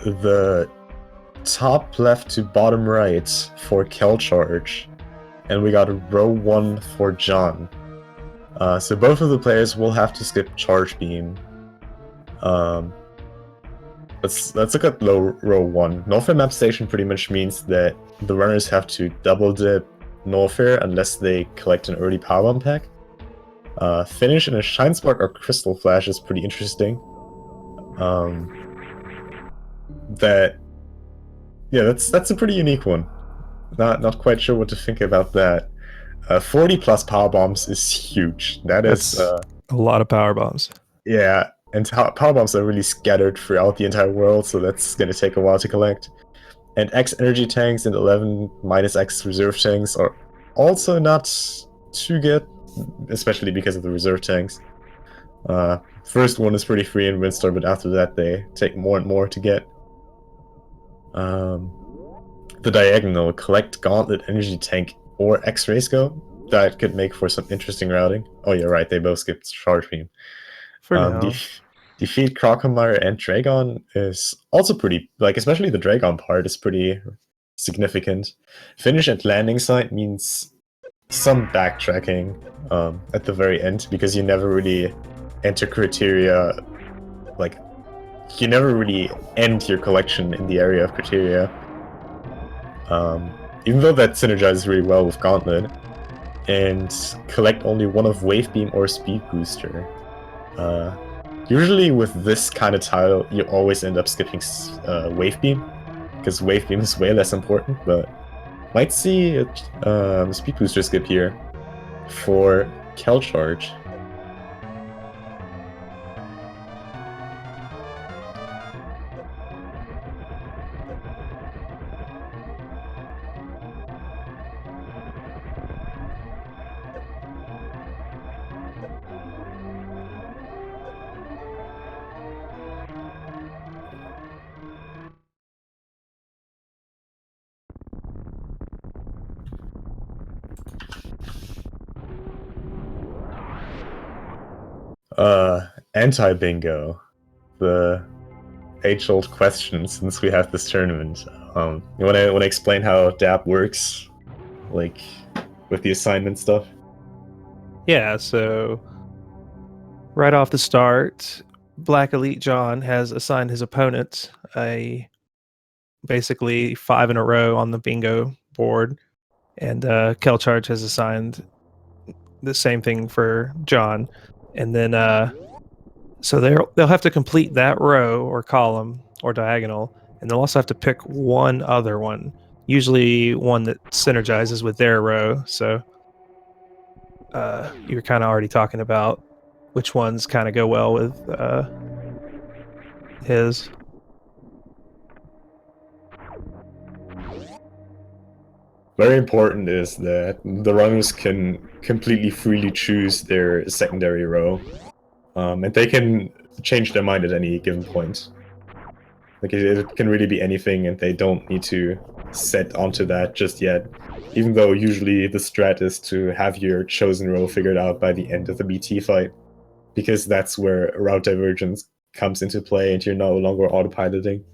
the top left to bottom right for kelcharge, and we got row 1 for John. So both of the players will have to skip charge beam. Let's look at row 1. Norfair map station pretty much means that the runners have to double dip Norfair unless they collect an early powerbomb pack. Finish in a Shine Spark or Crystal Flash is pretty interesting. That's a pretty unique one. Not quite sure what to think about that. 40 plus power bombs is huge. That's a lot of power bombs. Yeah, and power bombs are really scattered throughout the entire world, so that's gonna take a while to collect. And X energy tanks and 11 minus X reserve tanks are also not too good, especially because of the reserve tanks. First one is pretty free in Windstar, but after that they take more and more to get. The diagonal, collect Gauntlet, Energy Tank, or X-Ray Scope. That could make for some interesting routing. Oh, you're right, they both skipped Charge Beam. For now. Defeat Crocomire and Dragon is also pretty, especially the Dragon part is pretty significant. Finish at landing site means some backtracking at the very end, because you never really enter criteria, you never really end your collection in the area of criteria. Even though that synergizes really well with Gauntlet. And collect only one of Wave Beam or Speed Booster. Usually with this kind of tile, you always end up skipping Wave Beam, because Wave Beam is way less important, but might see a Speed Booster skip here for kelcharge. Anti-bingo. The age-old question since we have this tournament. You wanna explain how DAP works? With the assignment stuff? Yeah, so right off the start, BlackEliteJohn has assigned his opponent basically 5 in a row on the bingo board, and kelcharge has assigned the same thing for John, and then so they'll have to complete that row or column or diagonal, and they'll also have to pick one other one, usually one that synergizes with their row. So you're kind of already talking about which ones kind of go well with his. Very important is that the runners can completely freely choose their secondary row, and they can change their mind at any given point. It can really be anything, and they don't need to set onto that just yet, even though usually the strat is to have your chosen row figured out by the end of the BT fight, because that's where route divergence comes into play and you're no longer autopiloting.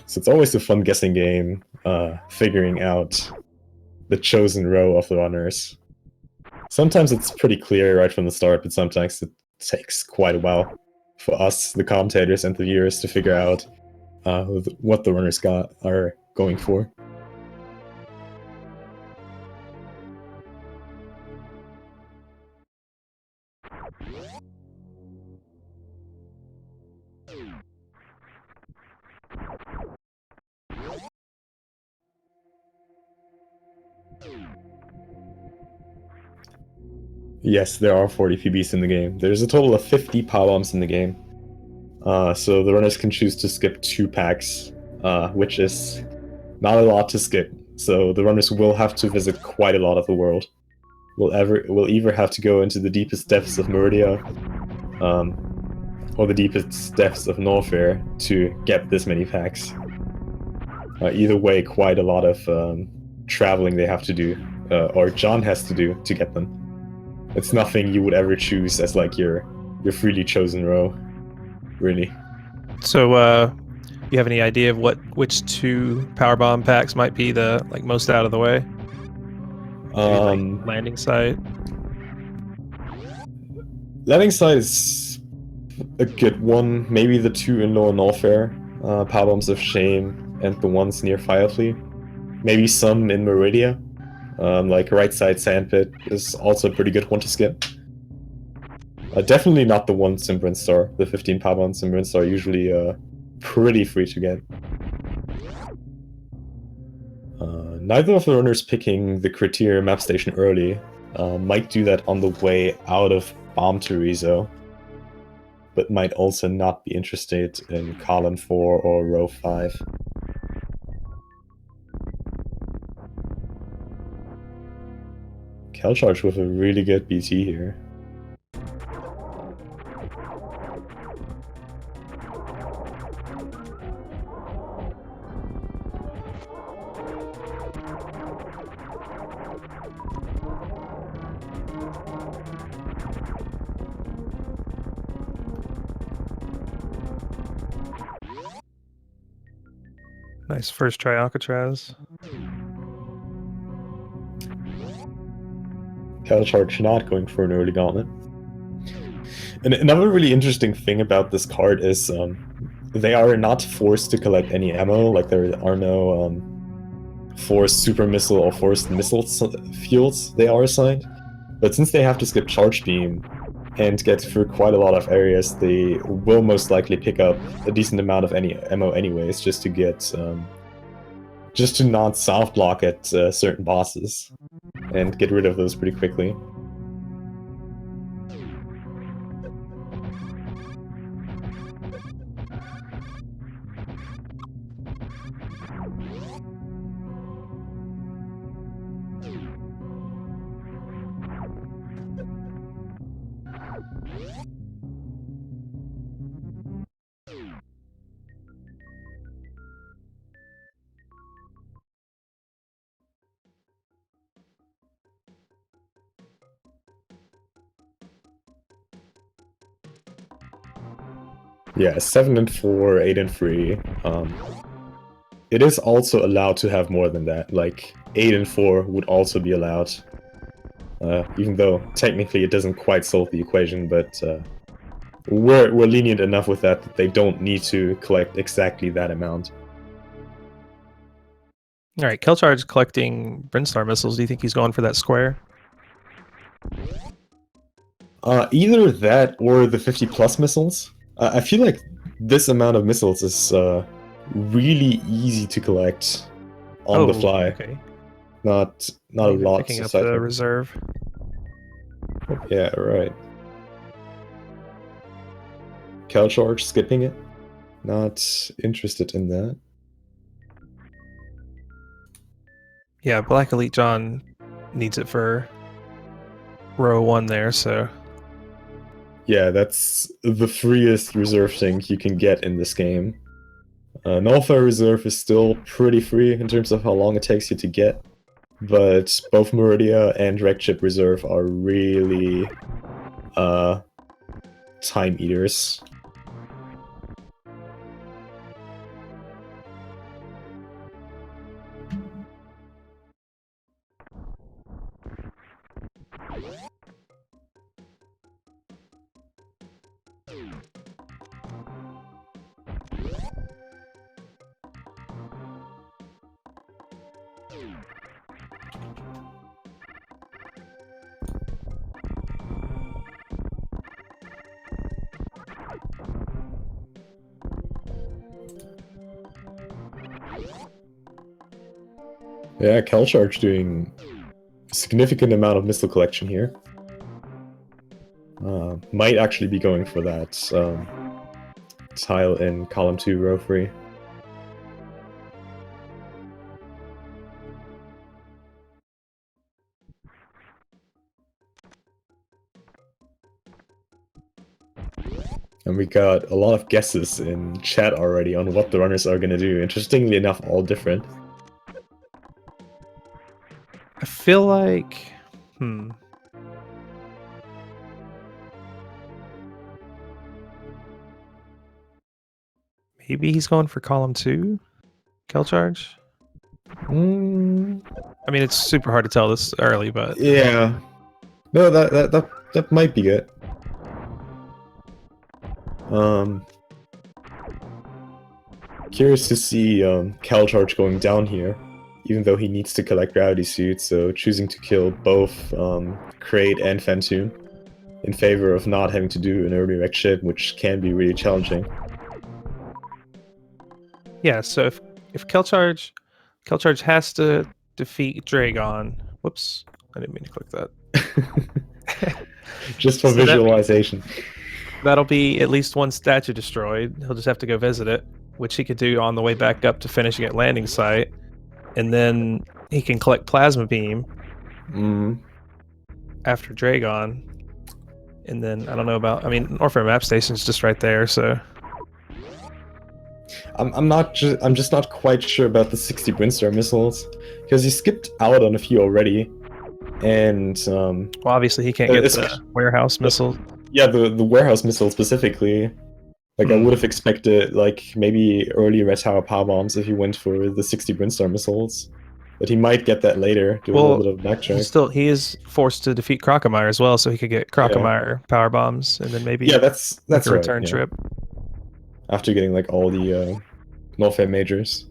So it's always a fun guessing game, figuring out the chosen row of the runners. Sometimes it's pretty clear right from the start, but sometimes it takes quite a while for us, the commentators and the viewers, to figure out what the runners are going for. Yes, there are 40 PBs in the game. There's a total of 50 power bombs in the game. So the runners can choose to skip 2 packs, which is not a lot to skip. So the runners will have to visit quite a lot of the world. We'll either have to go into the deepest depths of Meridia, or the deepest depths of Norfair to get this many packs. Either way, quite a lot of traveling they have to do, or John has to do to get them. It's nothing you would ever choose as like your freely chosen row, really. So, you have any idea of which two power bomb packs might be the most out of the way? Maybe like landing site. Landing site is a good one. Maybe the two in Lower Norfair, Power Bombs of Shame, and the ones near Firefly. Maybe some in Meridia. Like right side Sandpit is also a pretty good one to skip. Definitely not the ones in Brinstar. The 15 power bombs in Brinstar are usually pretty free to get. Neither of the runners picking the Criteria map station early might do that on the way out of Bomb Terizo, but might also not be interested in column 4 or row 5. Kelcharge with a really good BT here. Nice first try Alcatraz. Kelcharge not going for an early gauntlet. And another really interesting thing about this card is they are not forced to collect any ammo. Like there are no forced super missile or forced missile fields they are assigned. But since they have to skip charge beam and get through quite a lot of areas, they will most likely pick up a decent amount of any ammo anyways, just to get just to not soft block at certain bosses and get rid of those pretty quickly. Yeah, 7 and 4, 8 and 3. It is also allowed to have more than that. Like 8 and 4 would also be allowed, even though technically it doesn't quite solve the equation. But we're lenient enough with that they don't need to collect exactly that amount. All right, Kelcharge collecting Brinstar missiles. Do you think he's going for that square? Either that or the 50+ missiles. I feel like this amount of missiles is really easy to collect on the fly. Okay. Not a lot Picking to up the cycle. reserve. Yeah, right. Kelcharge skipping it. Not interested in that. Yeah, BlackEliteJohn needs it for row 1 there, so Yeah, that's the freest reserve sync you can get in this game. Nullfire reserve is still pretty free in terms of how long it takes you to get, but both Meridia and Wreckchip reserve are really time eaters. Yeah, Kelcharge doing a significant amount of missile collection here. Might actually be going for that tile in column 2, row 3. And we got a lot of guesses in chat already on what the runners are gonna do. Interestingly enough, all different. I feel like, maybe he's going for column 2, kelcharge. I mean, it's super hard to tell this early, but Yeah. No, that might be good. Curious to see kelcharge going down here, even though he needs to collect gravity suit, so choosing to kill both Kraid and Phantom in favor of not having to do an early wreck ship, which can be really challenging. yeah. So if kelcharge has to defeat Dragon. Whoops, I didn't mean to click that. Just for So visualization. that'll be at least one statue destroyed. He'll just have to go visit it, which he could do on the way back up to finishing at landing site, and then he can collect plasma beam after Dragon. And then I don't know about. I mean, Orphan Map Station's just right there, so. I'm just not quite sure about the 60 Brinstar missiles, because he skipped out on a few already, and well, obviously he can't get the warehouse missile. Yeah, the warehouse missile specifically. Like I would have expected like maybe early Red Tower power bombs if he went for the 60 Brinstar missiles, but he might get that later. Do a little bit of backtrack. He is forced to defeat Crocomire as well, so he could get Crocomire power bombs, and then maybe that's a right, return trip. After getting like all the Norfair majors.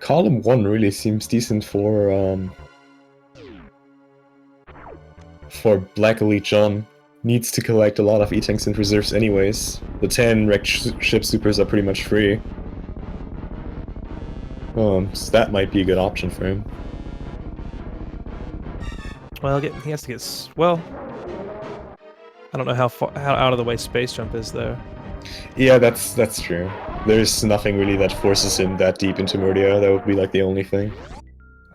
Column 1 really seems decent for BlackEliteJohn. Needs to collect a lot of E-tanks and reserves anyways. The 10 wrecked ship supers are pretty much free. So that might be a good option for him. Well, he has to get... Well, I don't know how out of the way Space Jump is, though. Yeah, that's true. There's nothing really that forces him that deep into Murdia. That would be like the only thing.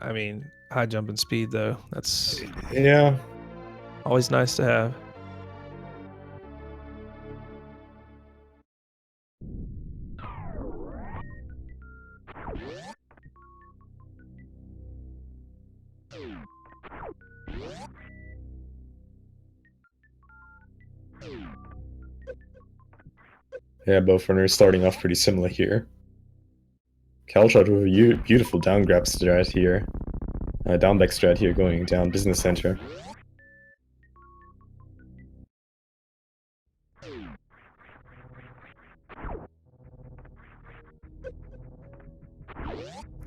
I mean, high jump and speed, though. That's... Yeah. Always nice to have. Yeah, both runners starting off pretty similar here. kelcharge with a beautiful down grab strat here. Down back strat here going down business center.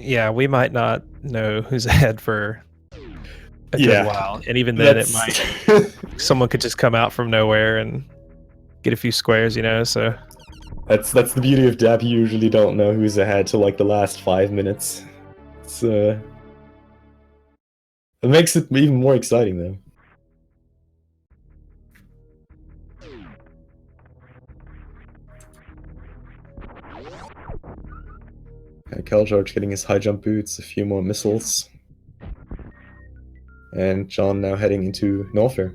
Yeah, we might not know who's ahead for a good while, and even then, it might someone could just come out from nowhere and get a few squares, you know. So that's the beauty of Dab. You usually don't know who's ahead till like the last 5 minutes. It's it makes it even more exciting though. kelcharge getting his high jump boots, a few more missiles. And John now heading into Norfair.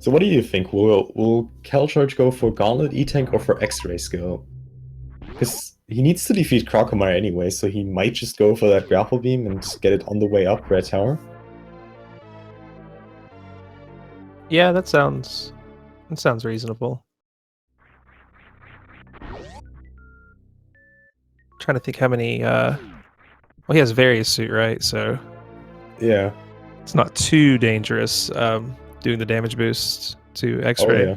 So what do you think? Will kelcharge go for Gauntlet, E-Tank, or for X-Ray skill? Because he needs to defeat Crocomire anyway, so he might just go for that grapple beam and get it on the way up Red Tower. yeah, that sounds reasonable. Trying to think how many. Well, he has various suit, right? So yeah, it's not too dangerous doing the damage boost to X-ray. Oh, yeah.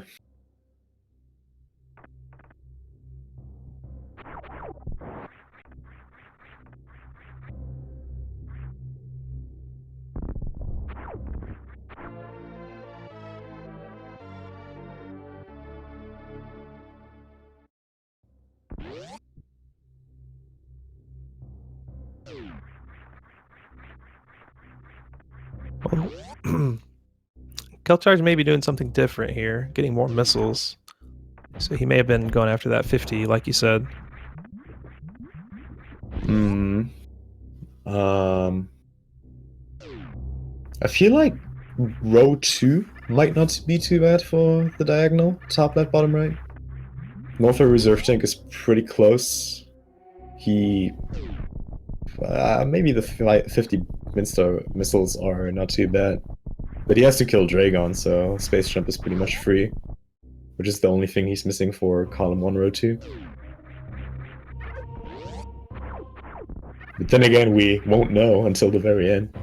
Well, kelcharge may be doing something different here, getting more missiles. So he may have been going after that 50, like you said. Hmm. I feel like row 2 might not be too bad for the diagonal, top left, bottom right. Northern Reserve Tank is pretty close. He... maybe the 50 Minster missiles are not too bad. But he has to kill Dragon, so Space Jump is pretty much free. Which is the only thing he's missing for column 1, row 2. But then again, we won't know until the very end.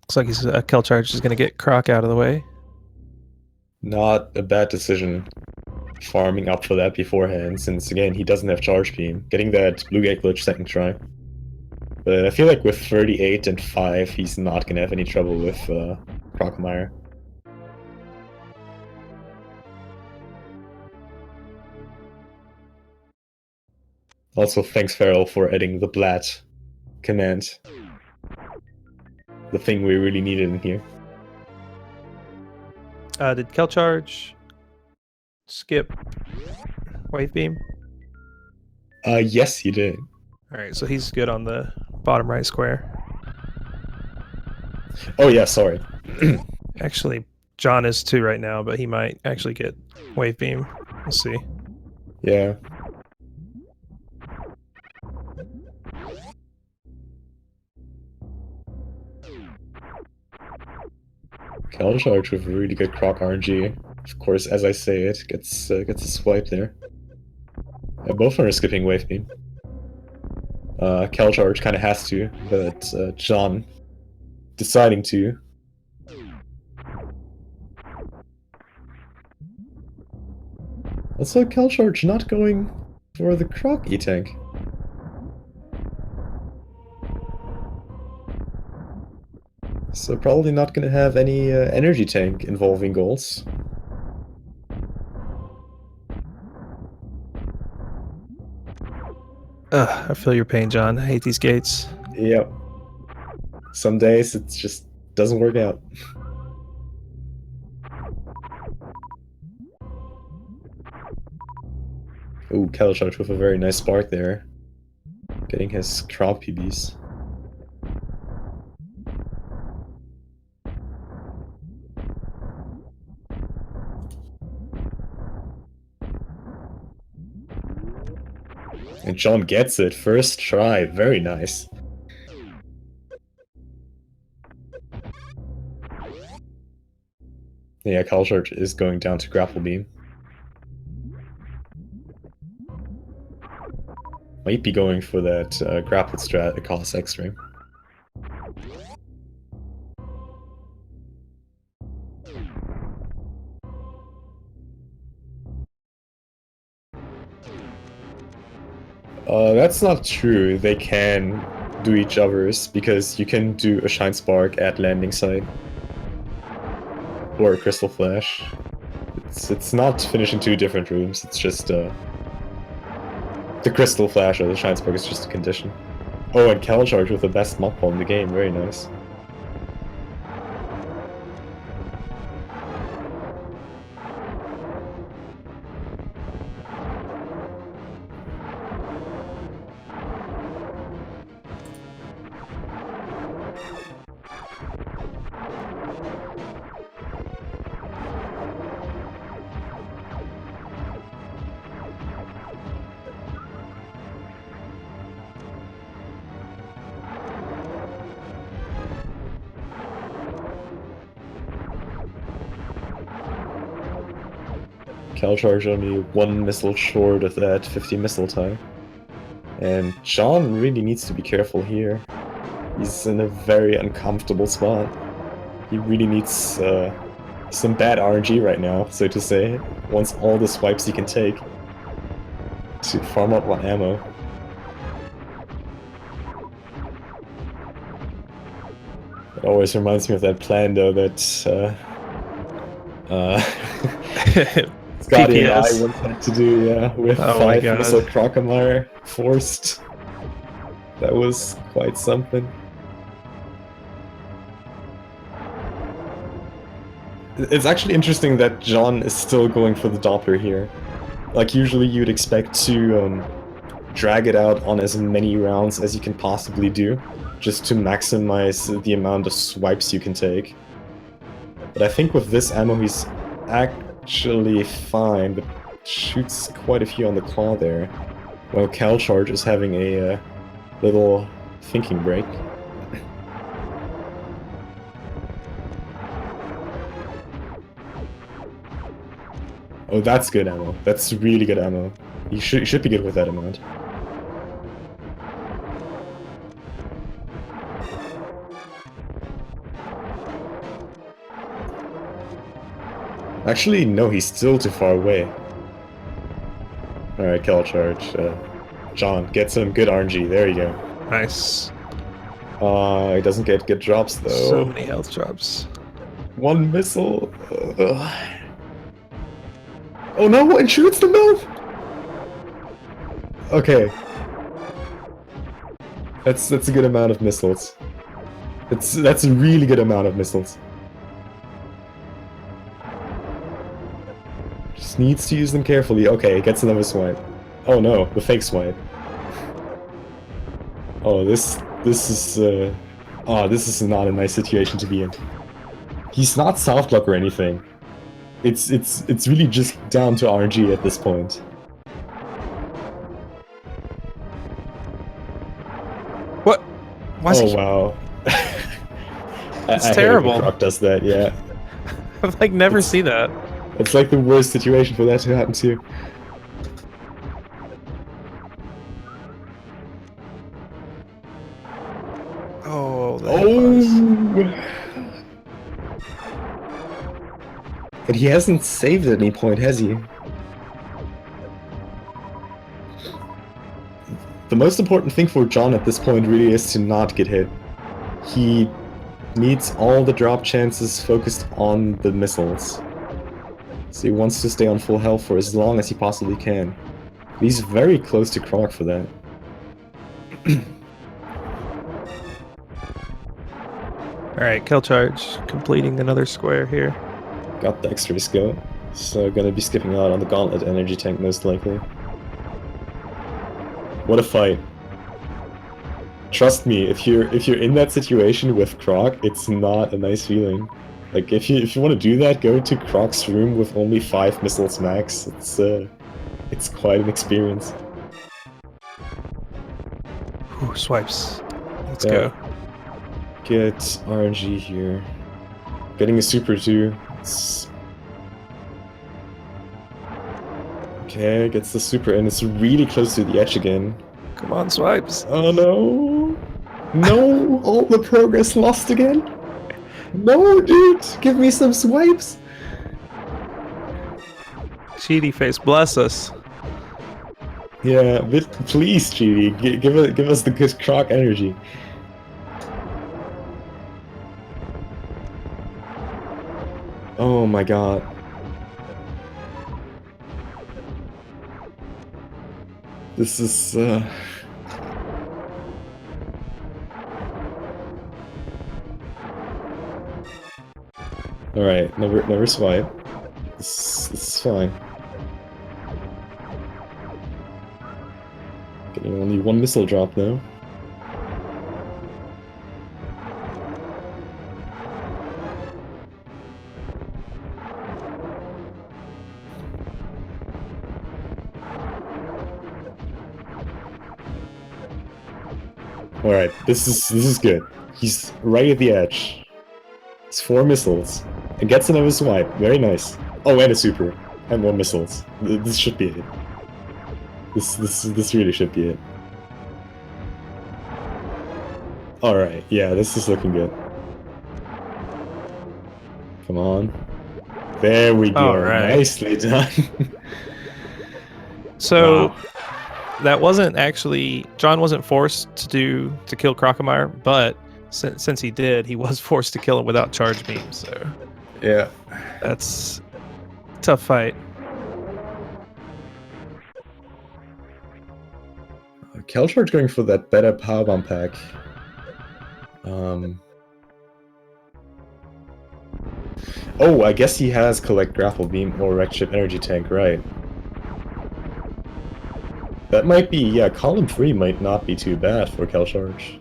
Looks like he's kelcharge is going to get Croc out of the way. Not a bad decision farming up for that beforehand, since again, he doesn't have Charge Beam. Getting that Blue Gate Glitch second try. But I feel like with 38 and 5, he's not gonna have any trouble with Crocomire. Also, thanks Feral for adding the Blat command. The thing we really needed in here. Did kelcharge skip Wave Beam? Yes, he did. Alright, so he's good on the bottom right square. Oh yeah, sorry. Actually, John is too right now, but he might actually get Wave Beam. We'll see. Yeah. Kelcharge with really good Croc RNG. Of course, as I say it, gets a swipe there. Both are skipping Wave Beam. Kelcharge kind of has to, but John deciding to. Also, kelcharge not going for the Croc E-Tank. So probably not going to have any energy tank involving goals. I feel your pain, John. I hate these gates. Yep. Some days it just doesn't work out. Ooh, kelcharge with a very nice spark there. Getting his crowd PBs. And John gets it, first try, very nice. Yeah, kelcharge is going down to grapple beam. Might be going for that grapple strat that costs X-ray. That's not true. They can do each other's, because you can do a Shine Spark at landing site. Or a Crystal Flash. It's not finishing two different rooms, it's just the Crystal Flash or the Shine Spark is just a condition. Oh, and kelcharge with the best mod ball in the game, very nice. Kelcharge only one missile short of that 50 missile time. And John really needs to be careful here. He's in a very uncomfortable spot. He really needs some bad RNG right now, so to say. Wants all the swipes he can take to farm up on ammo. It always reminds me of that plan, though, that Scotty and I PPS. once had to do, yeah, with Oh my 5 God. missile Crocomire forced. That was quite something. It's actually interesting that John is still going for the Doppler here. Like, usually you'd expect to drag it out on as many rounds as you can possibly do, just to maximize the amount of swipes you can take. But I think with this ammo he's actually fine, but shoots quite a few on the claw there, while kelcharge is having a little thinking break. Oh, that's good ammo. That's really good ammo. You should be good with that amount. Actually, no, he's still too far away. Alright, kelcharge. John, get some good RNG. There you go. Nice. He doesn't get good drops, though. So many health drops. 1 missile. Oh no, and shoots the move! Okay. That's a good amount of missiles. That's a really good amount of missiles. Just needs to use them carefully. Okay, gets another swipe. Oh no, the fake swipe. Oh, this is not a nice situation to be in. He's not soft lock or anything. It's really just down to RNG at this point. What? Why is Oh he... wow. It's I terrible. hate it when Croc does that, yeah. I've like never seen that. It's like the worst situation for that to happen to. Oh, And he hasn't saved at any point, has he? The most important thing for John at this point really is to not get hit. He needs all the drop chances focused on the missiles. So he wants to stay on full health for as long as he possibly can. He's very close to Croc for that. Alright, kelcharge completing another square here. Got the extra skill, so gonna be skipping out on the gauntlet energy tank most likely. What a fight. Trust me, if you're in that situation with Croc, it's not a nice feeling. Like if you want to do that, go to Croc's room with only 5 missiles max. It's quite an experience. Ooh, swipes. Let's go. Get RNG here. Getting a super too. Okay, gets the super and it's really close to the edge again. Come on, swipes. Oh no! No! All the progress lost again? No, dude! Give me some swipes! Cheaty face, bless us. Yeah, please, Cheaty, give us the good Croc energy. Oh my god. This is, Alright, never swipe. This is fine. Getting only 1 missile drop though. Alright, this is good. He's right at the edge. It's 4 missiles. And gets another swipe. Very nice. Oh, and a super. And 1 missiles. This should be it. This really should be it. Alright, yeah, this is looking good. Come on. There we go. Alright. Nicely done. So Wow. that wasn't actually John wasn't forced to kill Crocomire, but since he did, he was forced to kill him without charge beam. So Yeah. That's a tough fight. Kelcharge going for that better power bomb pack. Oh, I guess he has collect grapple beam or wreck ship energy tank, right? That might be, yeah, column 3 might not be too bad for kelcharge.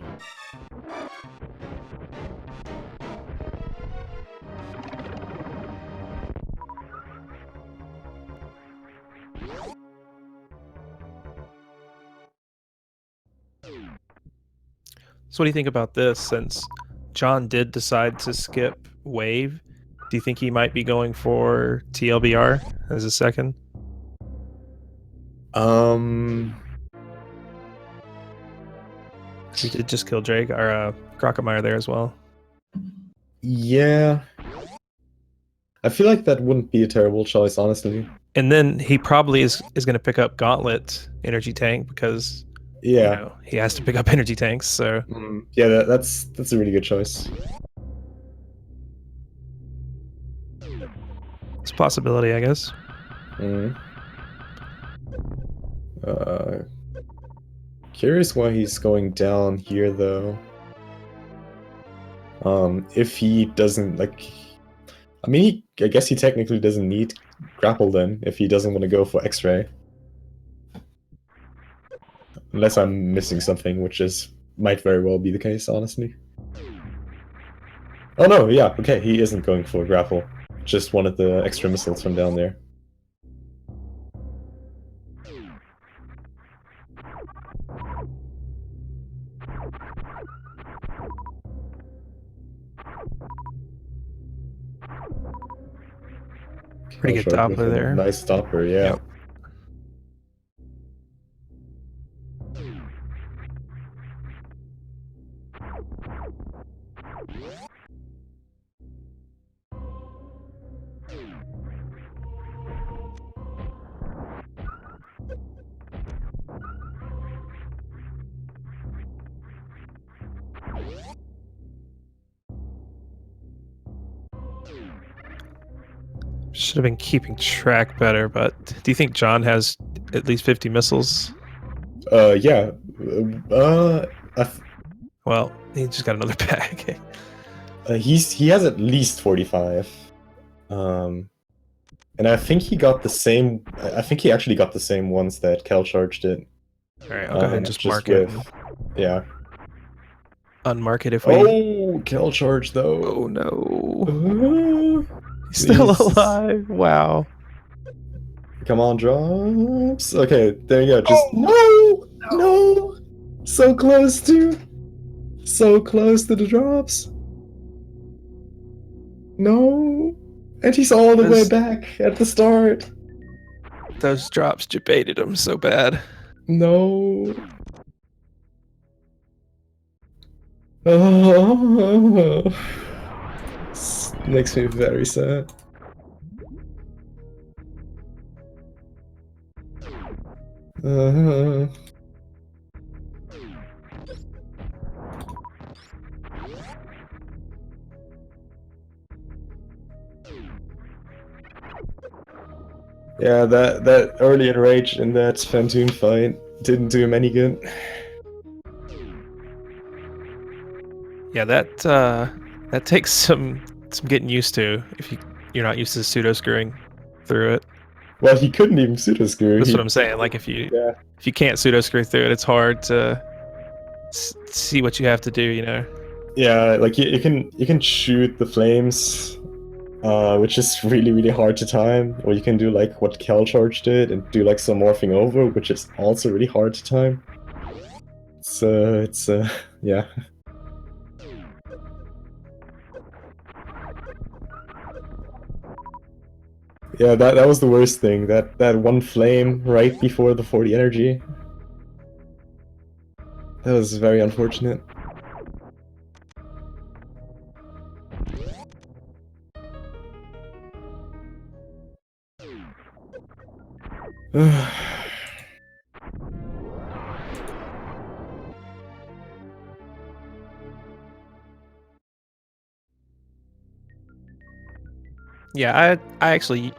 So what do you think about this? Since John did decide to skip wave, do you think he might be going for TLBR as a second? He did just kill Drake or Crockemeyer there as well. Yeah. I feel like that wouldn't be a terrible choice, honestly. And then he probably is going to pick up Gauntlet energy tank because Yeah. he has to pick up energy tanks. So yeah, that's a really good choice. it's a possibility, I guess. Curious why he's going down here, though. If he doesn't, like... I mean, I guess he technically doesn't need grapple then, if he doesn't want to go for X-ray. Unless I'm missing something, which might very well be the case, honestly. Oh no, yeah, okay, he isn't going for grapple. Just wanted the extra missiles from down there. Pretty good Kelcharge with Doppler a there. nice stopper, yeah. Yep. Should have been keeping track better, but do you think John has at least 50 missiles? Yeah. Well, he just got another bag. He has at least 45. And I think he got the same... I think he actually got the same ones that Kelcharge did. Alright, I'll go ahead and just mark with, it. Yeah. Unmark it if we... Oh, Kelcharge, though. Oh no. He's still please. alive. Wow. Come on, drops. Okay, there you go. Just... No! No! So close to... So close to the drops. No! And he's all the way back at the start. Those drops debated him so bad. No. Oh. This makes me very sad. Yeah, that early enrage in that Phantoon fight didn't do him any good. Yeah, that takes some getting used to if you're not used to pseudo screwing through it. Well, he couldn't even pseudo screw. That's what I'm saying. Like if you can't pseudo screw through it, it's hard to see what you have to do. Yeah, like you can shoot the flames, which is really hard to time. Or you can do like what Kelcharge did and do like some morphing over, which is also really hard to time. It's yeah. Yeah, that was the worst thing. That one flame right before the 40 energy. That was very unfortunate. Yeah, I actually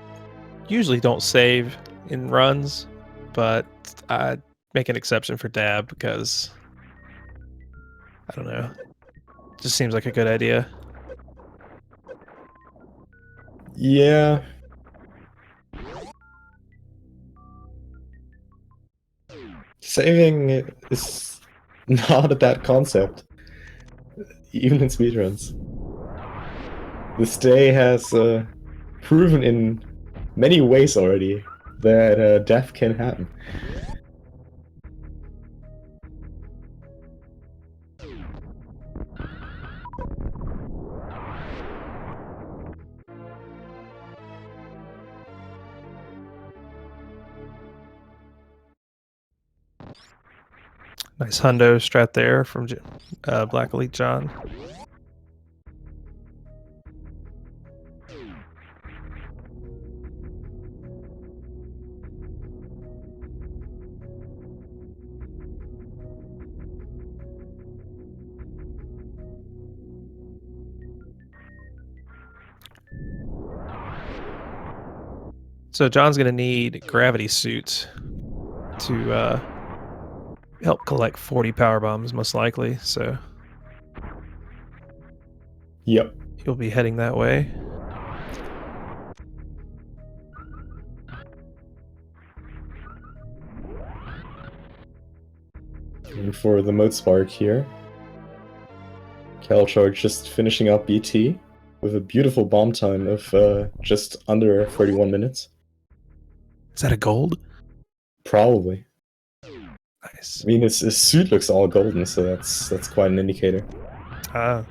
usually don't save in runs, but I make an exception for dab because I don't know. It just seems like a good idea. Yeah. Saving is not a bad concept, even in speedruns. This day has proven in many ways already that death can happen. Nice hundo strat there from BlackEliteJohn. So John's going to need gravity suits to help collect 40 power bombs, most likely. So Yep. he'll be heading that way. Going for the mode spark here. Kelcharge just finishing up BT with a beautiful bomb time of just under 31 minutes. Is that a gold? Probably. Nice. I mean, his suit looks all golden, so that's quite an indicator. Ah.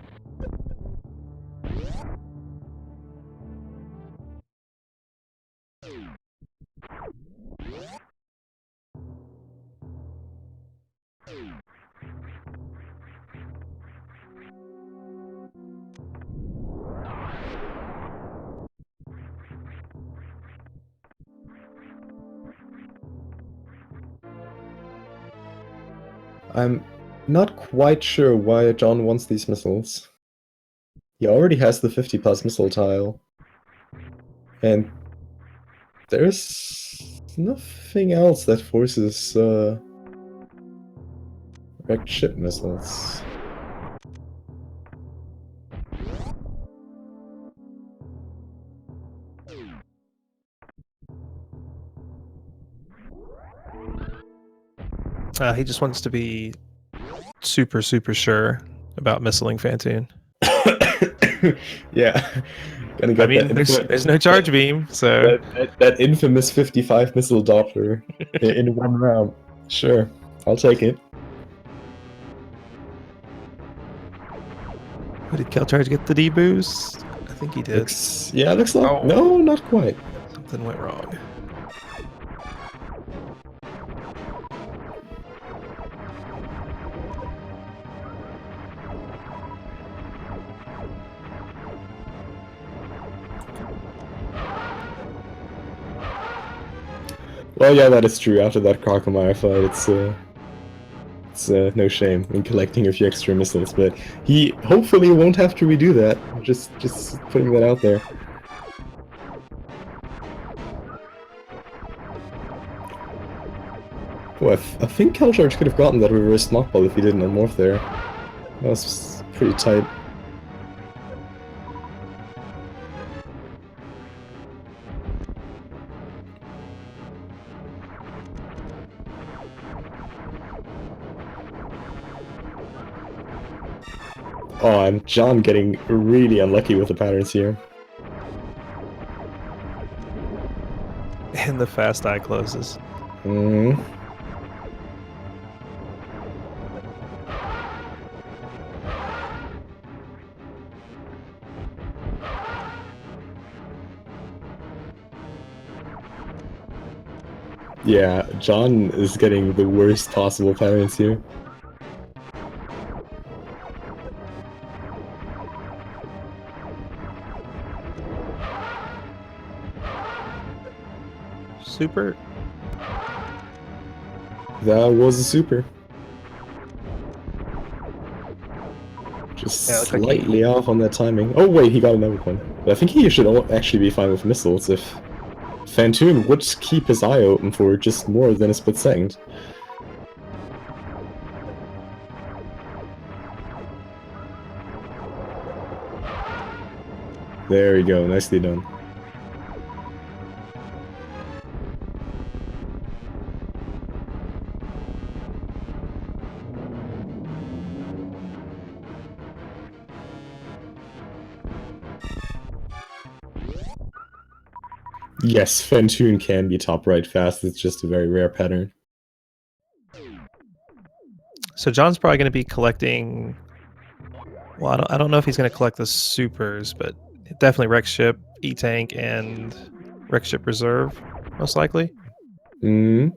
I'm not quite sure why John wants these missiles. He already has the 50 plus missile tile. And there's nothing else that forces wrecked ship missiles. He just wants to be super sure about missiling Fantoon. Yeah. Gonna get There's no charge beam, so that infamous 55 missile Doppler in one round. Sure, I'll take it. did kelcharge get the D boost? I think he did. Looks like no, not quite. Something went wrong. Well, yeah, that is true. After that Crocomire fight, it's no shame in collecting a few extra missiles, but he hopefully won't have to redo that. Just putting that out there. Well, I think kelcharge could have gotten that reverse knockball if he didn't unmorph there. That was pretty tight. Oh, and John getting really unlucky with the patterns here. And the fast eye closes. Mm-hmm. Yeah, John is getting the worst possible patterns here. Super. That was a super. Just Yeah, it looked like slightly off on that timing. Oh wait, he got another one. But I think he should actually be fine with missiles if Fantoon would keep his eye open for just more than a split second. There we go, nicely done. Yes, Fantoon can be top right fast, it's just a very rare pattern. So John's probably going to be collecting. Well, I don't know if he's going to collect the supers, but definitely Wreck Ship, E-Tank, and Wreck Ship Reserve, most likely. Hmm.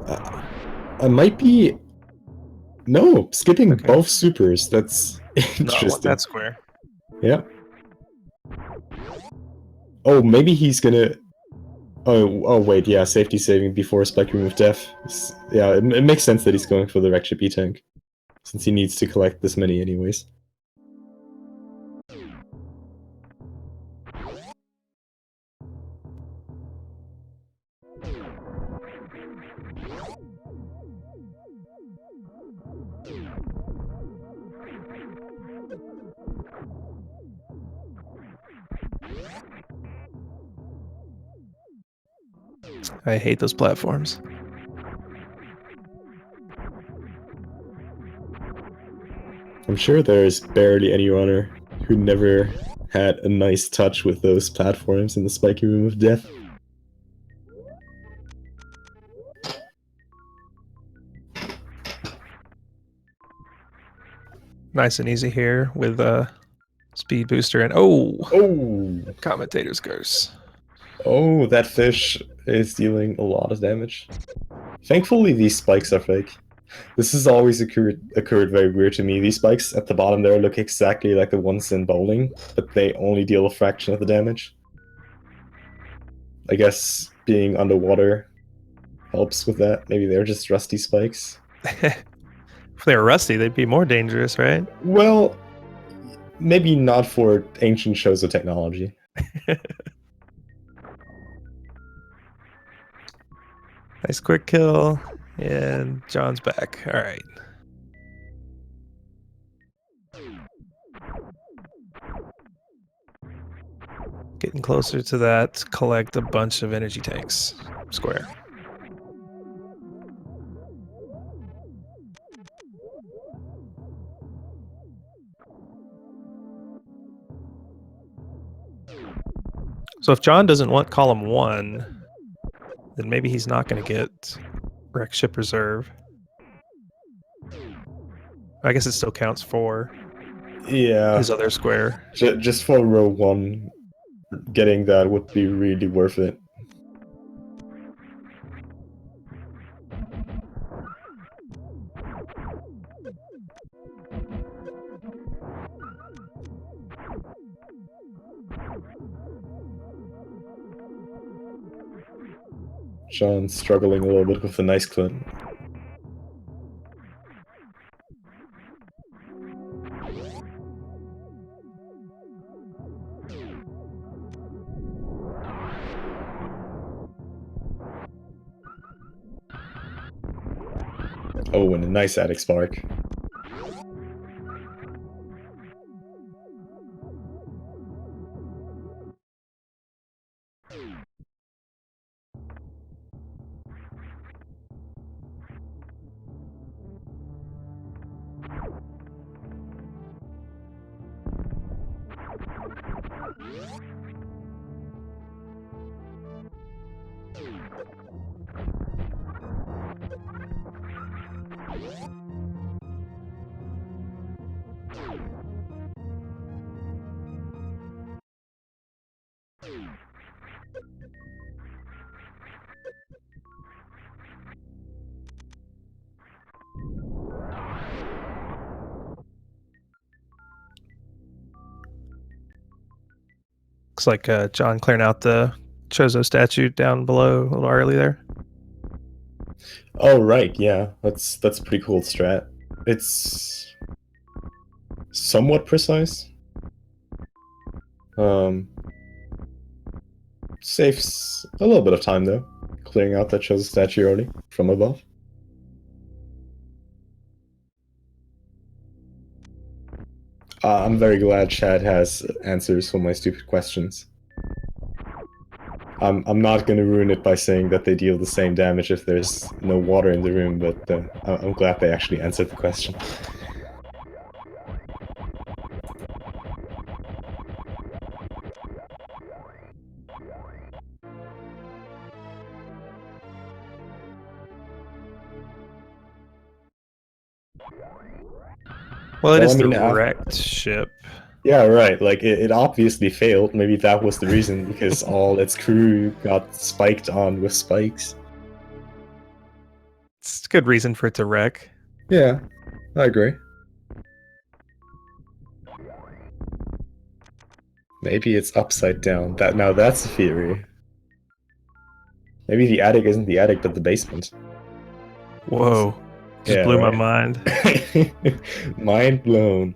I might be... No, skipping Okay. both supers, that's Not interesting. that square. Yeah. Oh, maybe he's gonna... Oh wait, yeah, safety saving before Spike Remove Death. Yeah, it makes sense that he's going for the Wreck Ship E-Tank, since he needs to collect this many anyways. I hate those platforms. I'm sure there's barely any runner who never had a nice touch with those platforms in the Spiky Room of Death. Nice and easy here with speed booster and commentator's curse. Oh, that fish is dealing a lot of damage. Thankfully, these spikes are fake. This has always occurred very weird to me. These spikes at the bottom there look exactly like the ones in bowling, but they only deal a fraction of the damage. I guess being underwater helps with that. Maybe they're just rusty spikes. If they were rusty, they'd be more dangerous, right? Well, maybe not for ancient shows of technology. Nice quick kill, and John's back. All right. Getting closer to that, collect a bunch of energy tanks. Square. So if John doesn't want column 1, then maybe he's not going to get Wreck Ship Reserve. I guess it still counts for his other square. Just for row 1, getting that would be really worth it. John's struggling a little bit with the nice clip. Oh, and a nice attic spark. Looks like John clearing out the Chozo statue down below a little early there. Oh right, yeah, that's a pretty cool strat. It's somewhat precise. Saves a little bit of time though, clearing out that shows statue early from above. I'm very glad Chad has answers for my stupid questions. I'm not going to ruin it by saying that they deal the same damage if there's no water in the room, but I'm glad they actually answered the question. Well, it Well, is I mean, the wrecked ship. Yeah, right. Like, it obviously failed. Maybe that was the reason, because all its crew got spiked on with spikes. It's a good reason for it to wreck. Yeah, I agree. Maybe it's upside down. Now that's a theory. Maybe the attic isn't the attic, but the basement. Whoa. Just blew my mind. Mind blown.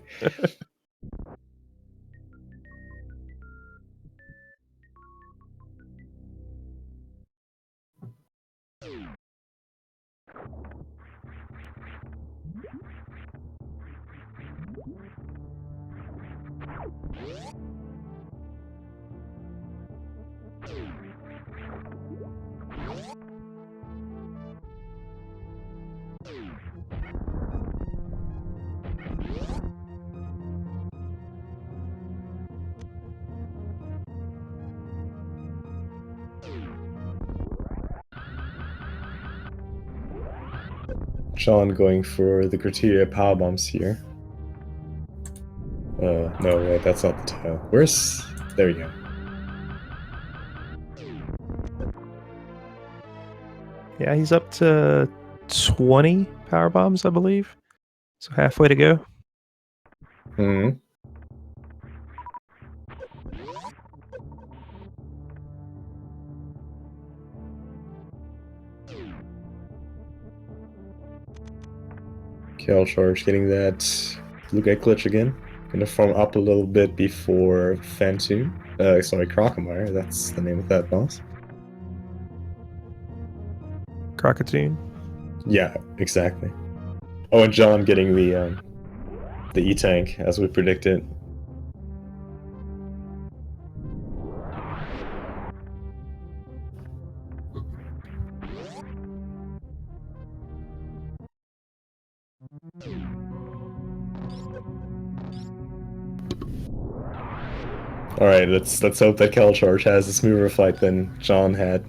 John going for the criteria power bombs here. No, wait, that's not the tile. Where's... There we go. Yeah, he's up to 20 power bombs, I believe. So halfway to go. Hmm. Kelcharge getting that blue guy glitch again. Gonna farm up a little bit before Phantom. Sorry, Crocomire. That's the name of that boss. Crocatoon. Yeah, exactly. Oh, and John getting the E-Tank, as we predicted. Alright, let's hope that Kelcharge has a smoother fight than John had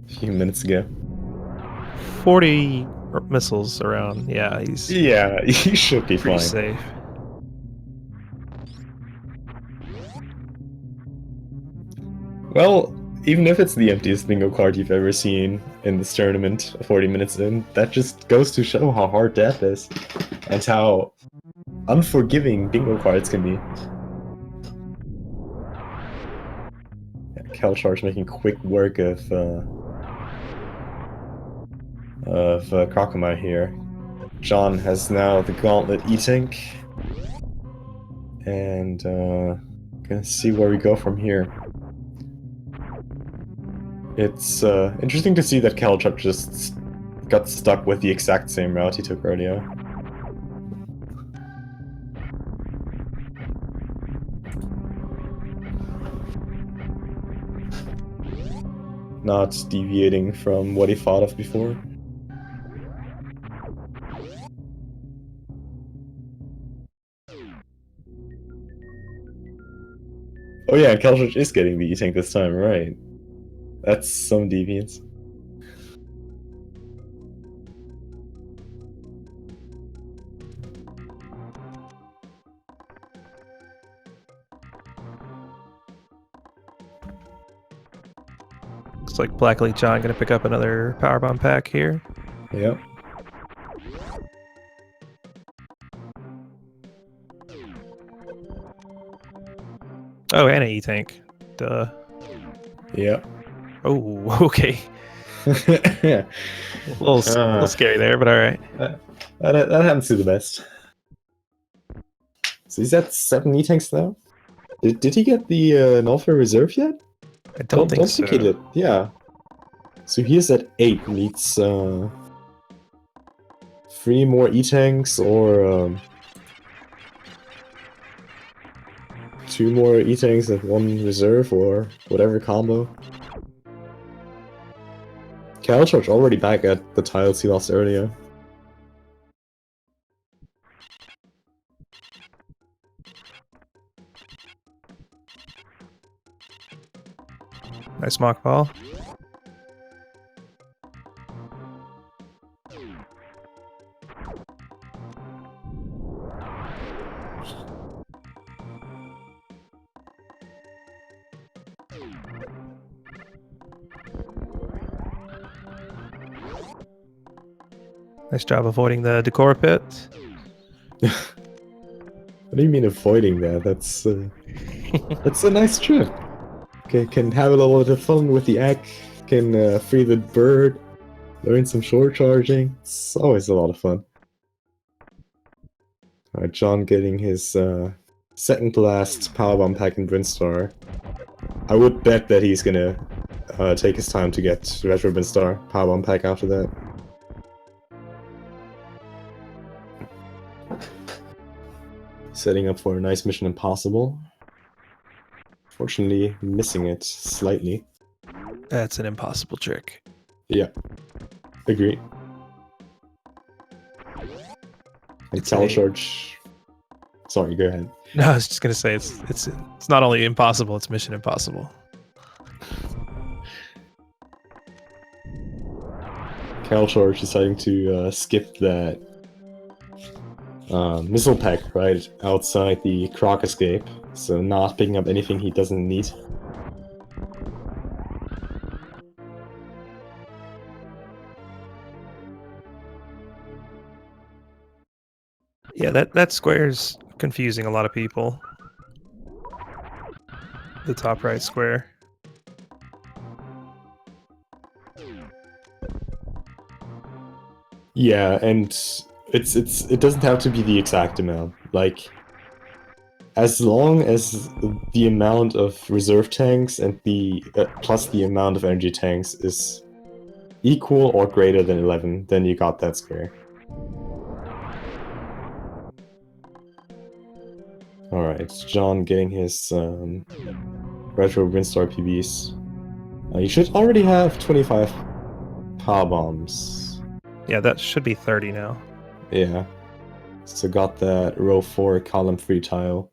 a few minutes ago. 40 missiles around. Yeah, he's Yeah, he should be pretty fine. safe. Well, even if it's the emptiest bingo card you've ever seen in this tournament, 40 minutes in, that just goes to show how hard death is, and how unforgiving bingo cards can be. Yeah, Kelcharge making quick work of Crocomire here. John has now the Gauntlet E-Tank, and gonna see where we go from here. It's interesting to see that Kelcharge just got stuck with the exact same route he took earlier. Not deviating from what he thought of before. Oh yeah, Kelcharge is getting the E-Tank this time, right? That's some deviance. Looks like BlackEliteJohn gonna pick up another power bomb pack here. Yep. Oh, and an E-Tank. Duh. Yep. Oh, okay. Yeah. A little scary there, but all right. That happens to the best. So he's at 7 E-tanks now? Did he get the Norfair reserve yet? I don't think so. he did. Yeah. So he's at 8, needs 3 more E-tanks or 2 more E-tanks and 1 reserve or whatever combo. kelcharge already back at the tiles he lost earlier. Nice mock ball. Nice job avoiding the decor pit. What do you mean avoiding that? That's a nice trip. Can have a little bit of fun with the egg, can free the bird, learn some short charging. It's always a lot of fun. Alright, John getting his second to last powerbomb pack in Brinstar. I would bet that he's gonna take his time to get Retro Brinstar powerbomb pack after that. Setting up for a nice Mission Impossible. Fortunately, missing it slightly. That's an impossible trick. Yeah, agree. And kelcharge. Sorry, go ahead. No, I was just gonna say it's not only impossible, it's Mission Impossible. kelcharge deciding to skip that missile pack right outside the Croc escape, so not picking up anything he doesn't need. Yeah, that square's confusing a lot of people. The top right square. Yeah, and it doesn't have to be the exact amount. Like, as long as the amount of reserve tanks and the plus the amount of energy tanks is equal or greater than 11, then you got that square. Alright, John getting his Retro Brinstar PBs. You should already have 25 power bombs. Yeah, that should be 30 now. Yeah. So got that row 4, column 3 tile.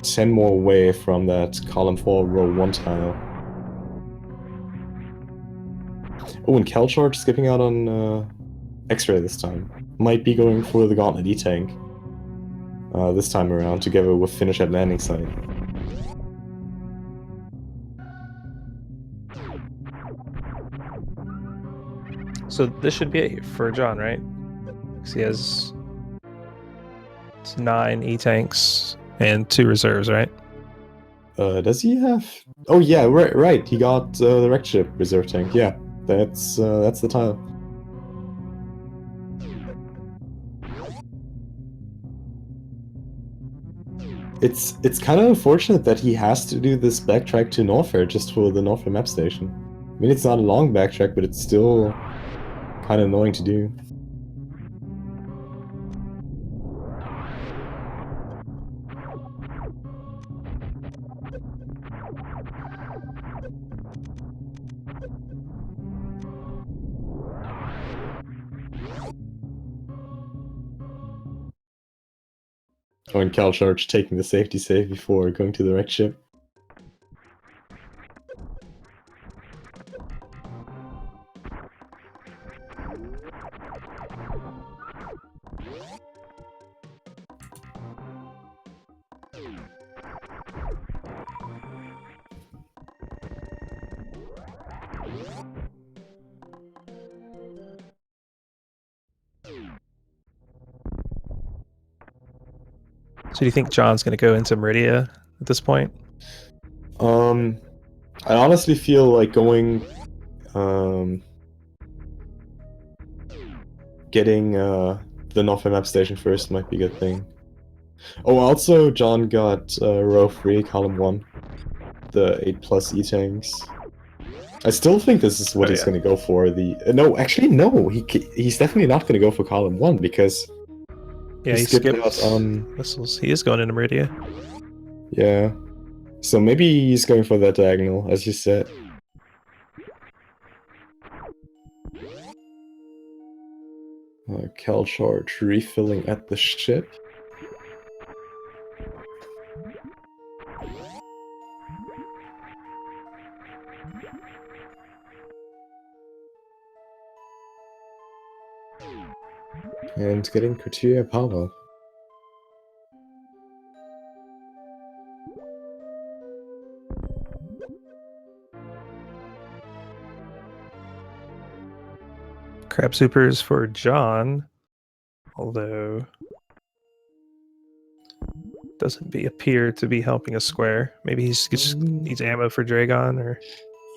10 more away from that column 4, row 1 tile. Oh, and kelcharge skipping out on X-ray this time. Might be going for the Gauntlet E-tank this time around, together with finish at landing site. So this should be it for John, right? Because he has 9 E-tanks and 2 reserves, right? Does he have? Oh yeah, right. He got the wrecked ship reserve tank. Yeah, that's the tile. It's kind of unfortunate that he has to do this backtrack to Norfair just for the Norfair map station. I mean, it's not a long backtrack, but it's still kind of annoying to do. Oh, and kelcharge taking the safety save before going to the wrecked ship. So do you think John's going to go into Meridia at this point? I honestly feel like going Getting the Northern Map Station first might be a good thing. Oh, also, John got row 3, column 1, the 8+ E-tanks. I still think this is what he's going to go for. No, actually, no. He's definitely not going to go for column 1 because he skipped skipped out missiles. He is going into Meridia. Yeah. So maybe he's going for that diagonal, as you said. Kelcharge refilling at the ship. And getting Courtier power. Crab supers for John, although doesn't appear to be helping a square. Maybe he just needs ammo for Dragon, or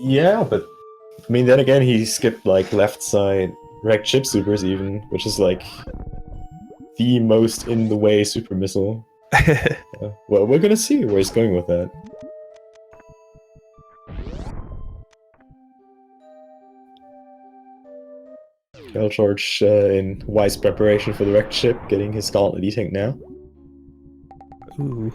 Yeah, but I mean, then again, he skipped like left side wrecked ship supers even, which is like the most in the way super missile. Well, we're gonna see where he's going with that. Kelcharge in wise preparation for the wrecked ship, getting his Gauntlet E-tank now. ooh.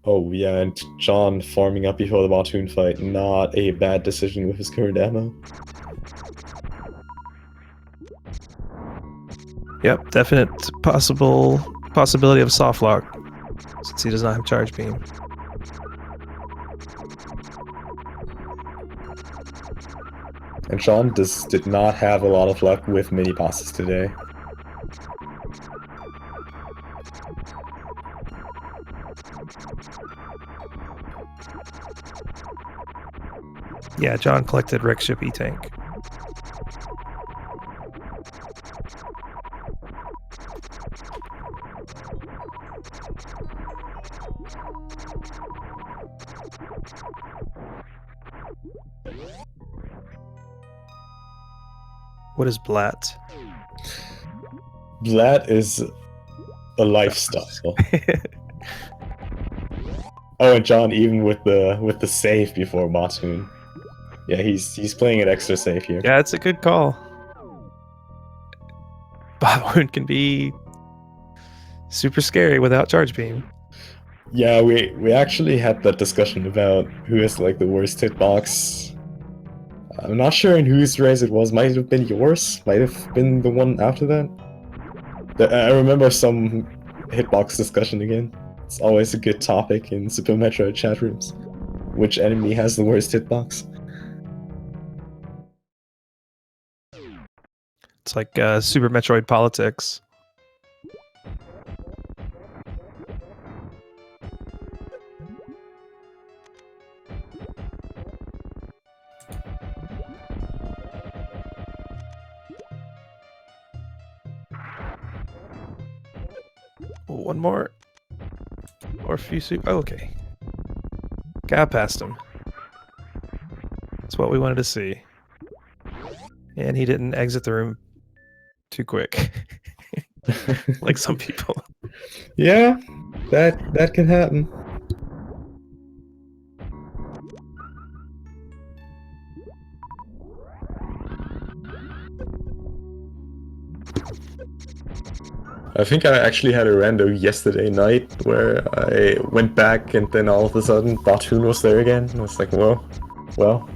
Oh yeah, and John farming up before the Batoon fight, not a bad decision with his current ammo. Yep, definite possibility of soft lock, since he does not have charge beam. And John did not have a lot of luck with mini bosses today. Yeah, John collected wreck ship E-tank. What is Blatt? Blatt is a lifestyle. Oh, and John even with the save before Batoon. Yeah, he's playing it extra safe here. Yeah, it's a good call. Batoon can be super scary without charge beam. Yeah, we actually had that discussion about who has like the worst hitbox. I'm not sure in whose race it was. Might have been yours. Might have been the one after that. I remember some hitbox discussion again. It's always a good topic in Super Metroid chat rooms. Which enemy has the worst hitbox? It's like Super Metroid politics. One more. Or a few soup. Oh, okay. Got past him. That's what we wanted to see. And he didn't exit the room too quick. Like some people. Yeah, that can happen. I think I actually had a rando yesterday night where I went back and then all of a sudden Batoon was there again. I was like, whoa, well.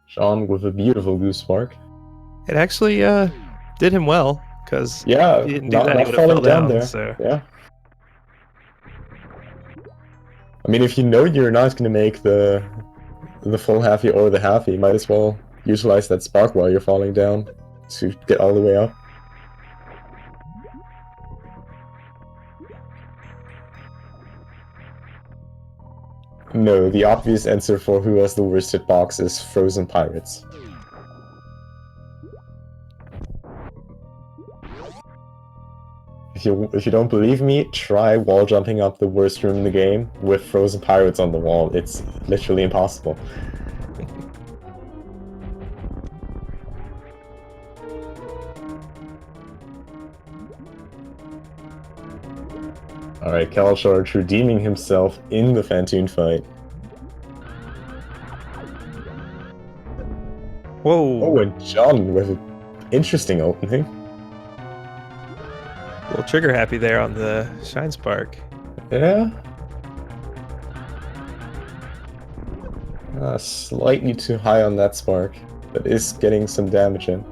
Sean with a beautiful goose spark. It actually did him well, because Yeah, if he didn't do not that, he would have falling fell down down. there. So. Yeah. I mean, if you know you're not going to make the full halfie or the halfie, you might as well utilize that spark while you're falling down to get all the way up. No, the obvious answer for who has the worst hitbox is Frozen Pirates. If you don't believe me, try wall jumping up the worst room in the game with Frozen Pirates on the wall. It's literally impossible. Alright, kelcharge redeeming himself in the Phantoon fight. Whoa! Oh, and John with an interesting opening. A little trigger happy there on the Shine Spark. Yeah. Slightly too high on that spark, but is getting some damage in.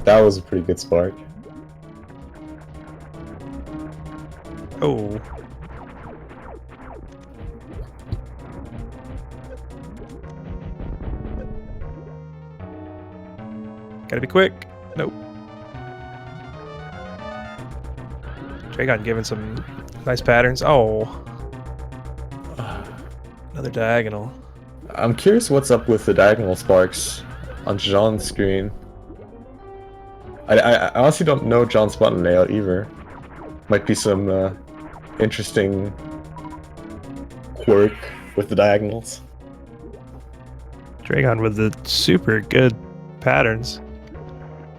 That was a pretty good spark. Oh. Gotta be quick. Nope. Dragon giving some nice patterns. Oh. Another diagonal. I'm curious what's up with the diagonal sparks on John's screen. I honestly don't know John's button layout either. Might be some interesting quirk with the diagonals. Dragon with the super good patterns.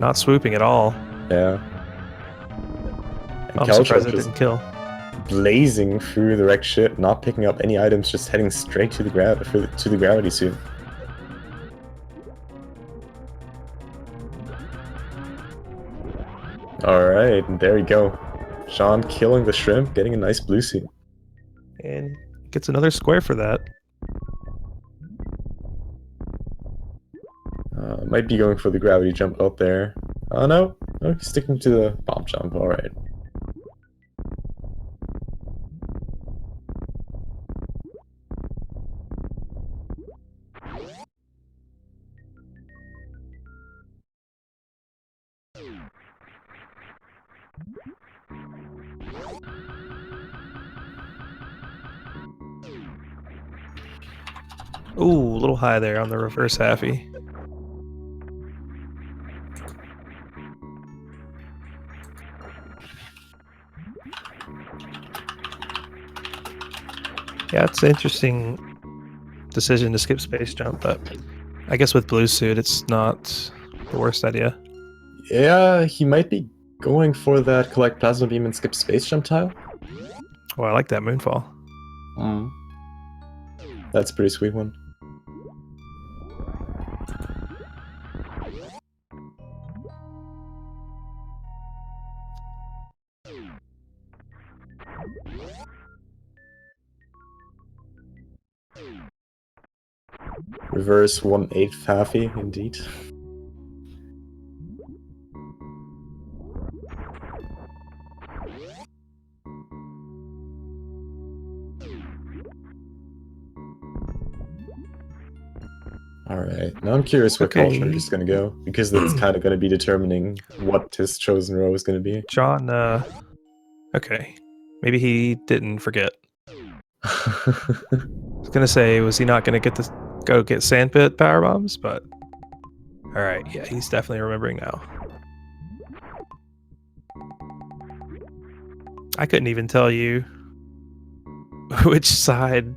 Not swooping at all. Yeah. And I'm surprised it just didn't kill. blazing through the wrecked ship, not picking up any items, just heading straight to the gravity suit. Alright, and there we go. John killing the shrimp, getting a nice blue suit. And gets another square for that. Might be going for the gravity jump out there. Oh no, he's sticking to the bomb jump, alright. Ooh, a little high there on the reverse halfie. Yeah, it's an interesting decision to skip space jump, but I guess with blue suit, it's not the worst idea. Yeah, he might be going for that collect plasma beam and skip space jump tile. Oh, I like that moonfall. That's a pretty sweet one. Reverse 1/8 halfie, indeed. Alright, now I'm curious where kelcharge is going to go, because that's kind of going to be determining what his chosen row is going to be. John, okay. Maybe he didn't forget. I was gonna say, was he not gonna go get sandpit power bombs? But alright, yeah, he's definitely remembering now. I couldn't even tell you which side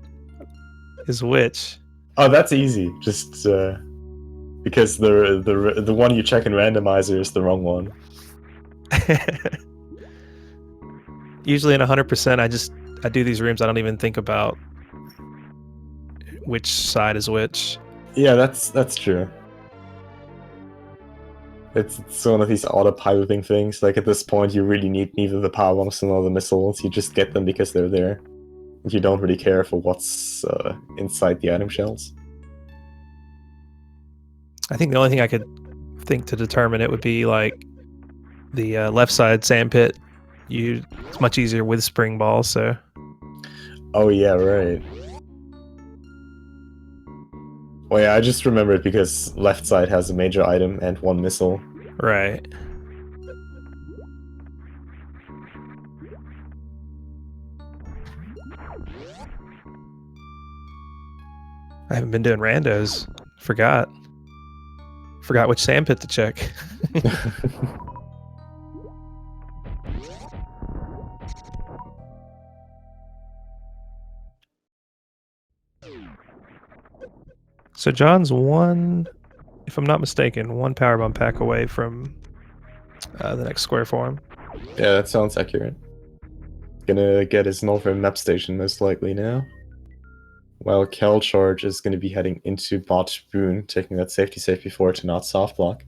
is which. Oh, that's easy. Just because the one you check in randomizer is the wrong one. Usually in 100%, I do these rooms. I don't even think about which side is which. Yeah, that's true. It's one of these autopiloting things. Like at this point, you really need neither the power bombs nor the missiles. You just get them because they're there. You don't really care for what's inside the item shells. I think the only thing I could think to determine it would be like the left side sandpit. It's much easier with spring balls, so. Oh yeah, right. Oh yeah, I just remembered because left side has a major item and one missile. Right. I haven't been doing randos. Forgot which sandpit to check. So John's one, if I'm not mistaken, one power bomb pack away from the next square for him. Yeah, that sounds accurate. Gonna get his northern map station most likely now. While kelcharge is gonna be heading into bot boon, taking that safety safe before to not soft block.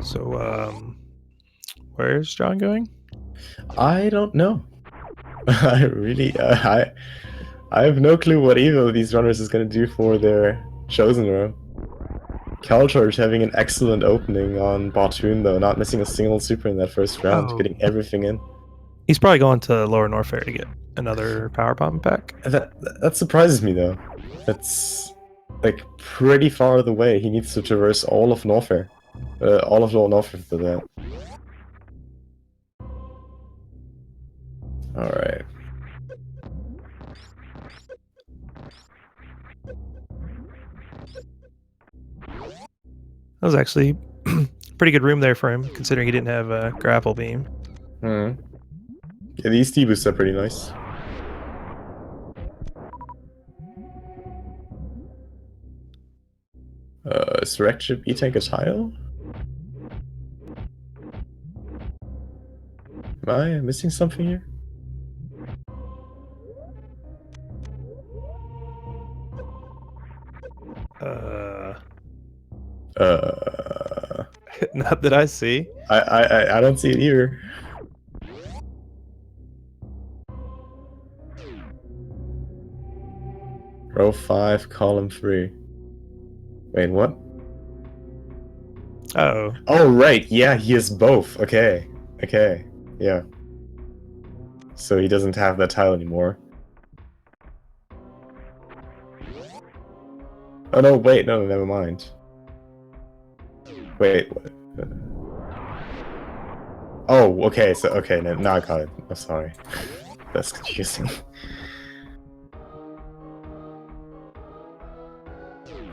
So, where's John going? I don't know. I really, I have no clue what either of these runners is gonna do for their chosen row. kelcharge having an excellent opening on Bottoon though, not missing a single super in that first round, Oh. getting everything in. He's probably going to Lower Norfair to get another power bomb pack. That surprises me though. That's like pretty far the way. He needs to traverse all of Norfair. All of Lower Norfair for that. Alright. That was actually pretty good room there for him, considering he didn't have a grapple beam. Yeah, these T-boosts are pretty nice. Is Wrecked Ship E-Tank a tile? Am I missing something here? Not that I see. I don't see it either. Row 5, column 3. Wait, what? Oh. Oh, right. Yeah, he is both. Okay. Okay. Yeah. So he doesn't have that tile anymore. Oh, no, wait. No, never mind. Wait. What? Oh, okay. So, okay. Now I got it. I'm sorry. That's confusing.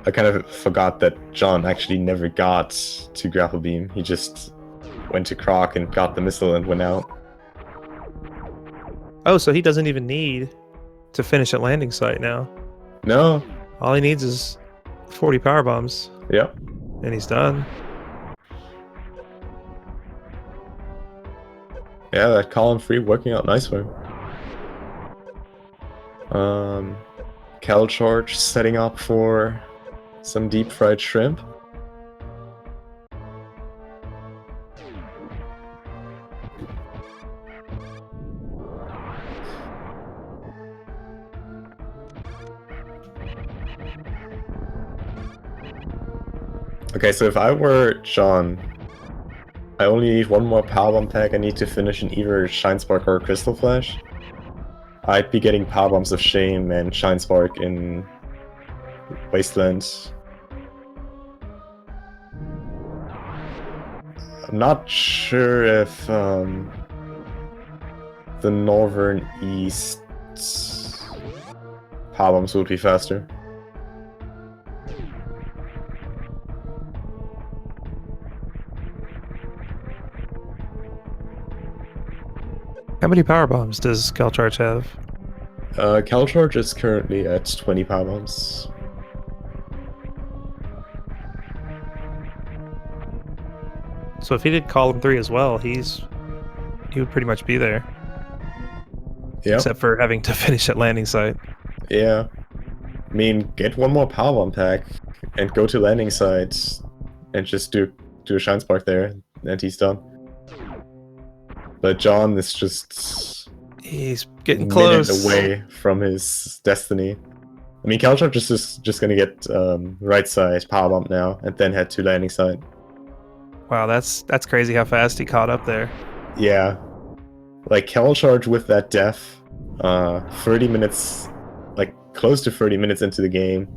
I kind of forgot that John actually never got to grapple beam. He just went to Croc and got the missile and went out. Oh, so he doesn't even need to finish at landing site now. No. All he needs is 40 power bombs. Yep. And he's done. Yeah, that column 3 working out nice for him. kelcharge setting up for some deep fried shrimp. Okay, so if I were John, I only need one more power bomb pack. I need to finish in either Shine Spark or Crystal Flash. I'd be getting power bombs of Shame and Shine Spark in Wasteland. I'm not sure if the Northern East power bombs would be faster. How many power bombs does kelcharge have? kelcharge is currently at 20 power bombs. So if he did column 3 as well, he would pretty much be there. Yeah. Except for having to finish at landing site. Yeah. I mean, get one more power bomb pack and go to landing sites and just do a Shine Spark there, and he's done. But John is just... He's getting minute close. away from his destiny. I mean, kelcharge is just gonna get right side power bump now, and then head to landing side. Wow, that's crazy how fast he caught up there. Yeah, like kelcharge with that death, 30 minutes, like close to 30 minutes into the game,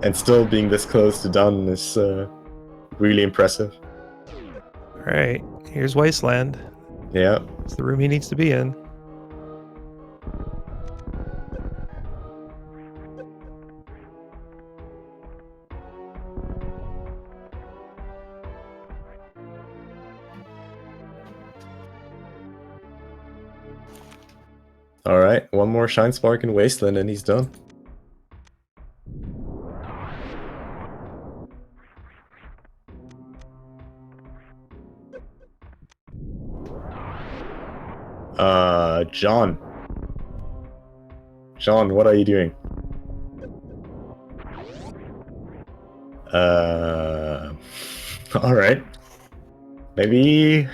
and still being this close to done is really impressive. All right, here's Wasteland. Yeah. It's the room he needs to be in. All right, one more Shine Spark in Wasteland and he's done. John. John, what are you doing? All right. Maybe.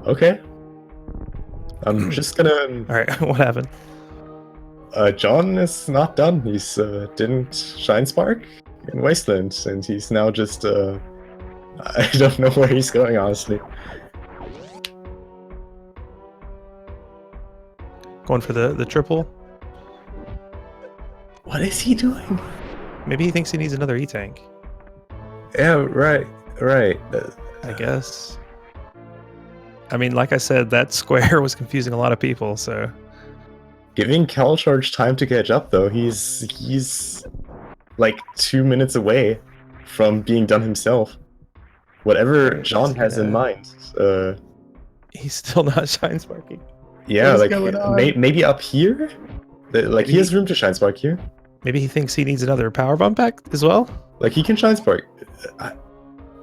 Okay. I'm just gonna. All right, what happened? John is not done. He's didn't Shine Spark in Wasteland, and he's now just I don't know where he's going, honestly. Going for the triple? What is he doing? Maybe he thinks he needs another E-tank. Yeah, right. I guess. I mean, like I said, that square was confusing a lot of people, so... Giving kelcharge time to catch up, though. He's like 2 minutes away from being done himself. Whatever John has in mind. He's still not Shine Sparking. Yeah, like maybe up here? Like Maybe he has room to Shine Spark here. Maybe he thinks he needs another power bump back as well? Like he can Shine Spark.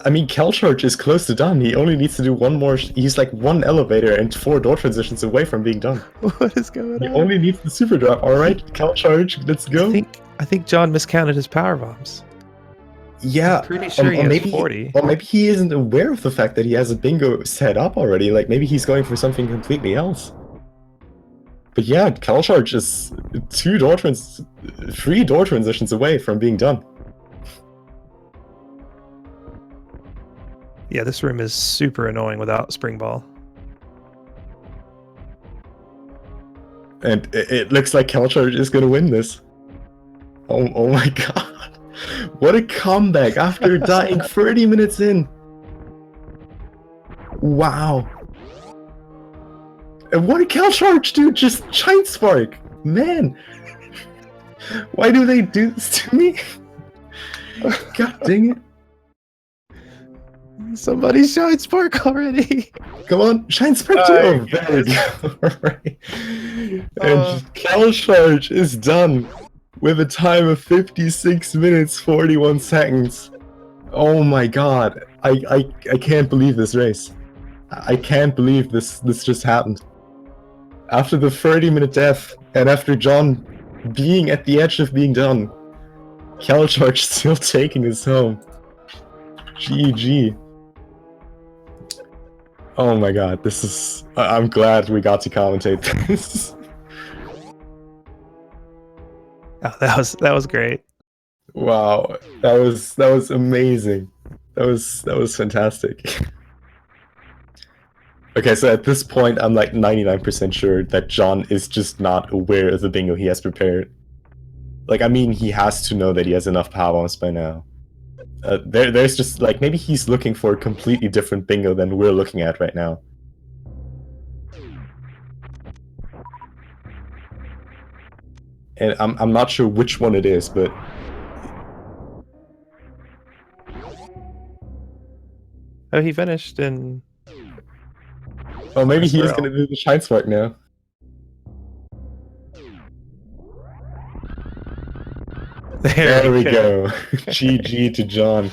I mean, kelcharge is close to done. He only needs to do one more. He's like one elevator and 4 door transitions away from being done. What is going on? He only needs the super drop. All right, kelcharge, let's go. I think John miscounted his power bombs. Yeah, I'm pretty sure he has 40. Well, maybe he isn't aware of the fact that he has a bingo set up already. Like maybe he's going for something completely else. But yeah, kelcharge is 3 door transitions away from being done. Yeah, this room is super annoying without Spring Ball. And it looks like kelcharge is going to win this. Oh my god. What a comeback after dying 30 minutes in. Wow. And what a kelcharge, dude. Just Shine Spark. Man. Why do they do this to me? God dang it. Somebody Shine Spark already. Come on, Shine Spark too. Oh, there we go. Right. And kelcharge is done with a time of 56 minutes 41 seconds. Oh my god. I can't believe this race. I can't believe this just happened. After the 30-minute death, and after John being at the edge of being done, kelcharge still taking us home. GG. Oh my god, this is... I'm glad we got to commentate this. Oh, that was great. Wow, that was amazing. That was fantastic. Okay, so at this point, I'm like 99% sure that John is just not aware of the bingo he has prepared. Like, I mean, he has to know that he has enough power bombs by now. There's just, like, maybe he's looking for a completely different bingo than we're looking at right now. And I'm not sure which one it is, but... Oh, he finished in... Oh, maybe he is going to do the Shine Spark now. There we go. GG to John.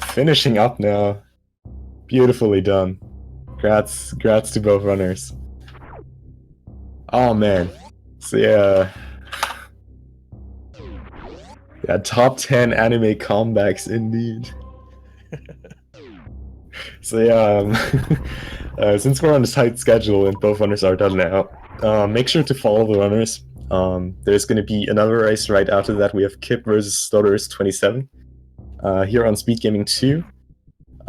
Finishing up now. Beautifully done. Congrats to both runners. Oh man. So yeah. Yeah, top 10 anime comebacks indeed. So yeah, since we're on a tight schedule and both runners are done now, make sure to follow the runners. There's going to be another race right after that. We have Kip versus Stutterers 27 here on Speed Gaming 2.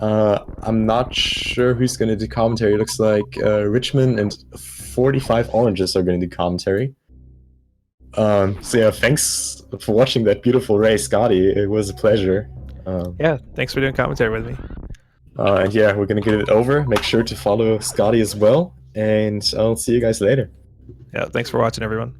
I'm not sure who's going to do commentary. It looks like Richmond and 45 Oranges are going to do commentary. So yeah, thanks for watching that beautiful race, Scotty. It was a pleasure. Yeah, thanks for doing commentary with me. And yeah, we're gonna get it over. Make sure to follow Scotty as well, and I'll see you guys later. Yeah, thanks for watching, everyone.